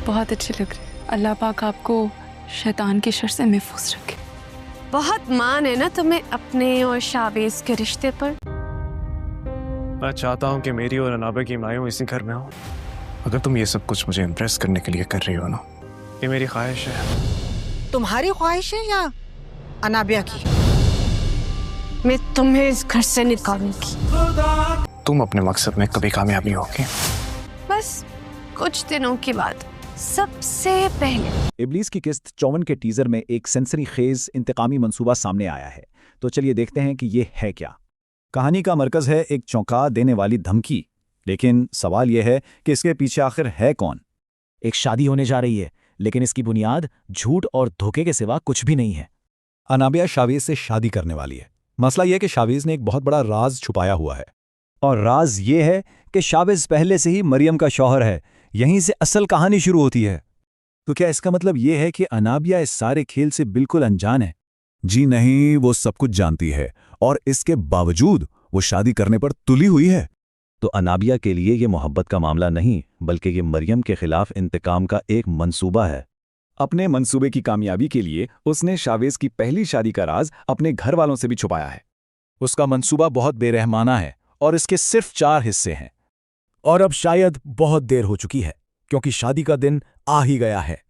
बहुत अच्छे लग रहे हैं। अल्लाह पाक आपको शैतान के शर से महफूज रखे। बहुत मान है ना तुम्हें अपने और शावेज के रिश्ते पर। मैं चाहता हूँ कि मेरी और अनाबे की मायूं इसी घर में हो। अगर तुम ये सब कुछ मुझे इम्प्रेस करने के लिए कर रही हो ना, ये मेरी ख्वाहिश है। तुम्हारी ख्वाहिश है या अनाबिया की? मैं तुम्हें इस घर से निकालूंगी। तुम अपने मकसद में कभी कामयाबी होगी। बस कुछ दिनों के बाद। सबसे पहले इब्लीस की किस्त 54 के टीजर में एक सेंसरी खेज इंतकामी मंसूबा सामने आया है। तो चलिए देखते हैं कि ये है क्या। कहानी का मरकज है एक चौंका देने वाली धमकी, लेकिन सवाल यह है कि इसके पीछे आखिर है कौन। एक शादी होने जा रही है, लेकिन इसकी बुनियाद झूठ और धोखे के सिवा कुछ भी नहीं है। अनाबिया शावेज से शादी करने वाली है। मसला यह है कि शावेज ने एक बहुत बड़ा राज छुपाया हुआ है, और राज ये है कि शावेज पहले से ही मरियम का शौहर है। यहीं से असल कहानी शुरू होती है। तो क्या इसका मतलब यह है कि अनाबिया इस सारे खेल से बिल्कुल अनजान है? जी नहीं, वो सब कुछ जानती है, और इसके बावजूद वो शादी करने पर तुली हुई है। तो अनाबिया के लिए ये मोहब्बत का मामला नहीं, बल्कि ये मरियम के खिलाफ इंतकाम का एक मंसूबा है। अपने मंसूबे की कामयाबी के लिए उसने शावेज की पहली शादी का राज अपने घर वालों से भी छुपाया है। उसका मंसूबा बहुत बेरहमाना है, और इसके सिर्फ 4 हिस्से हैं। और अब शायद बहुत देर हो चुकी है, क्योंकि शादी का दिन आ ही गया है।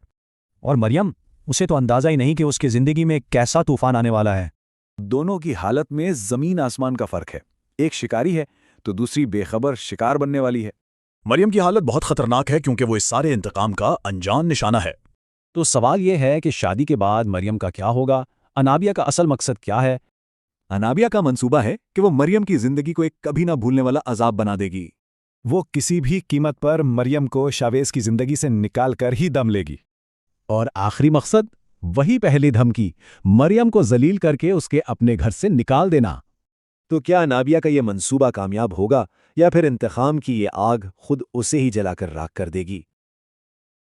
और मरियम, उसे तो अंदाजा ही नहीं कि उसकी जिंदगी में कैसा तूफान आने वाला है। दोनों की हालत में जमीन आसमान का फर्क है। एक शिकारी है तो दूसरी बेखबर शिकार बनने वाली है। मरियम की हालत बहुत खतरनाक है, क्योंकि वो इस सारे इंतकाम का अनजान निशाना है। तो सवाल यह है कि शादी के बाद मरियम का क्या होगा? अनाबिया का असल मकसद क्या है? अनाबिया का मंसूबा है कि वो मरियम की जिंदगी को एक कभी ना भूलने वाला अजाब बना देगी। वो किसी भी कीमत पर मरियम को शावेज की जिंदगी से निकाल कर ही दम लेगी। और आखिरी मकसद, वही पहली धमकी, मरियम को जलील करके उसके अपने घर से निकाल देना। तो क्या अनाबिया का ये मंसूबा कामयाब होगा, या फिर इंतकाम की ये आग खुद उसे ही जलाकर राख कर देगी?